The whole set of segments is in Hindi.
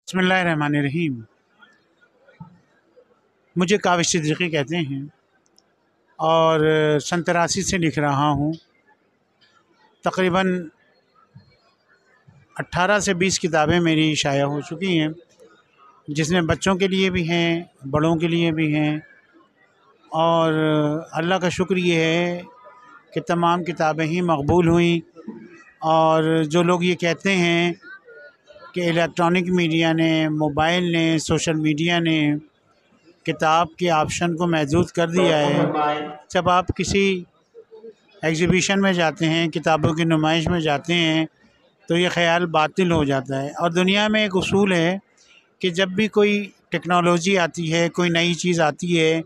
बिस्मिल्लाहिर्रहमानिर्रहीम। मुझे काविश सिद्दीकी कहते हैं और सन 83 से लिख रहा हूँ। तकरीबन 18 से 20 किताबें मेरी शाया हो चुकी हैं, जिसमें बच्चों के लिए भी हैं, बड़ों के लिए भी हैं। और अल्लाह का शुक्र ये है कि तमाम किताबें ही मकबूल हुई। और जो लोग ये कहते हैं कि इलेक्ट्रॉनिक मीडिया ने, मोबाइल ने, सोशल मीडिया ने किताब के ऑप्शन को महदूद कर दिया है। जब आप किसी एग्ज़िबिशन में जाते हैं, किताबों की नुमाइश में जाते हैं, तो ये ख़्याल बातिल हो जाता है। और दुनिया में एक उसूल है कि जब भी कोई टेक्नोलॉजी आती है, कोई नई चीज़ आती है,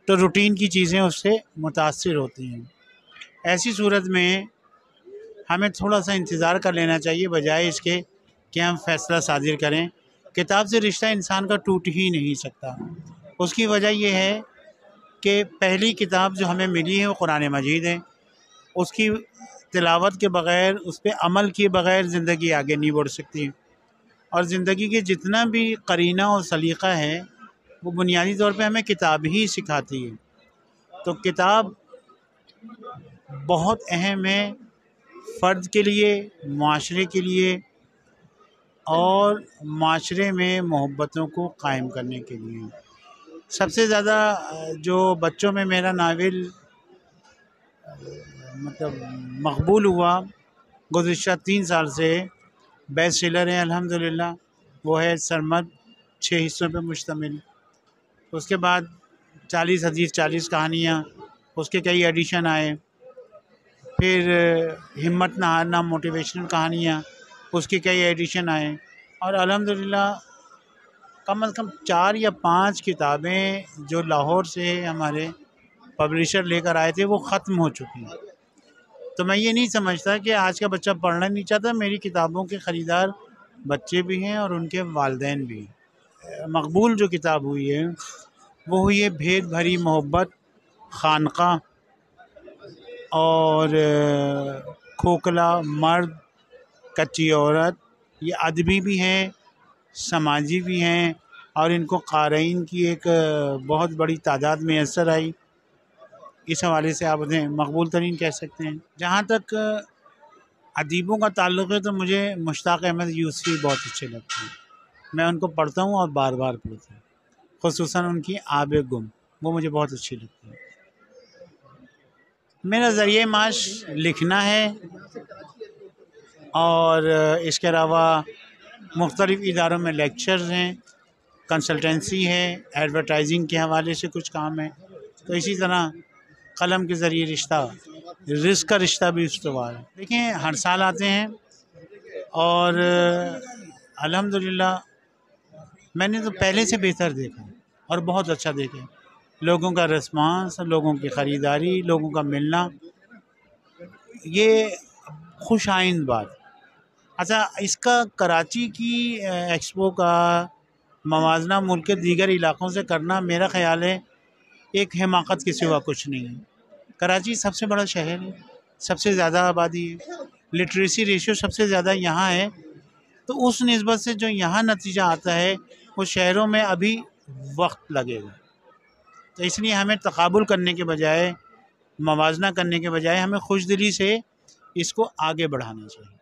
तो रूटीन की चीज़ें उससे मुतासिर होती हैं। ऐसी सूरत में हमें थोड़ा सा इंतज़ार कर लेना चाहिए, बजाय इसके कि हम फ़ैसला सादिर करें। किताब से रिश्ता इंसान का टूट ही नहीं सकता। उसकी वजह यह है कि पहली किताब जो हमें मिली है वो कुरान मजीद है। उसकी तिलावत के बग़ैर, उस पर अमल किए बग़ैर ज़िंदगी आगे नहीं बढ़ सकती। और ज़िंदगी के जितना भी करीना और सलीक़ा है, वो बुनियादी तौर पे हमें किताब ही सिखाती है। तो किताब बहुत अहम है, फ़र्द के लिए, माशरे के लिए और माशरे में मोहब्बतों को कायम करने के लिए। सबसे ज़्यादा जो बच्चों में मेरा नावल मकबूल हुआ, गुज़िश्ता 3 साल से बेस्ट सेलर है अल्हम्दुलिल्लाह, वो है सरमद, 6 हिस्सों पे मुश्तमिल। उसके बाद 40 हदीस 40 कहानियाँ, उसके कई एडिशन आए। फिर हिम्मत ना हारना, मोटिवेशनल कहानियाँ, उसके कई एडिशन आए। और अल्हम्दुलिल्लाह कम से कम 4 या 5 किताबें जो लाहौर से हमारे पब्लिशर लेकर आए थे, वो ख़त्म हो चुकी हैं। तो मैं ये नहीं समझता कि आज का बच्चा पढ़ना नहीं चाहता। मेरी किताबों के ख़रीदार बच्चे भी हैं और उनके वालिदैन भी। मकबूल जो किताब हुई है वो हुई है भेद भरी मोहब्बत, खानका और खोखला मर्द, कच्ची औरत। ये अदबी भी हैं, समाजी भी हैं और इनको क़ारीन की एक बहुत बड़ी तादाद मैसर आई। इस हवाले से आप उन्हें मकबूल तरीन कह सकते हैं। जहाँ तक अदीबों का ताल्लुक़ है, तो मुझे मुश्ताक़ अहमद यूसुफ़ी बहुत अच्छे लगते हैं। मैं उनको पढ़ता हूँ और बार बार पढ़ता हूँ, ख़ुसूसन उनकी आबे गुम, वो मुझे बहुत अच्छी लगती है। मेरा ज़रिए माश लिखना है और इसके अलावा मुख्तलिफ़ इदारों में लेक्चर्स हैं, कंसल्टेंसी है, एडवर्टाइजिंग के हवाले से कुछ काम है। तो इसी तरह कलम के ज़रिए रिस्क का रिश्ता भी इस्तवार है। देखिए, हर साल आते हैं और अल्हम्दुलिल्लाह मैंने तो पहले से बेहतर देखा और बहुत अच्छा देखा। लोगों का रिस्पांस, लोगों की ख़रीदारी, लोगों का मिलना, ये खुश आइंद बात। अच्छा, इसका कराची की एक्सपो का मवाजना मुल्क के दीगर इलाक़ों से करना, मेरा ख़्याल है एक हिमाकत के सिवा कुछ नहीं है। कराची सबसे बड़ा शहर है, सबसे ज़्यादा आबादी है, लिटरेसी रेशियो सबसे ज़्यादा यहाँ है। तो उस निस्बत से जो यहाँ नतीजा आता है, वो शहरों में अभी वक्त लगेगा। तो इसलिए हमें तक़ाबुल करने के बजाय, मवाजना करने के बजाय, हमें खुशदिली से इसको आगे बढ़ाना चाहिए।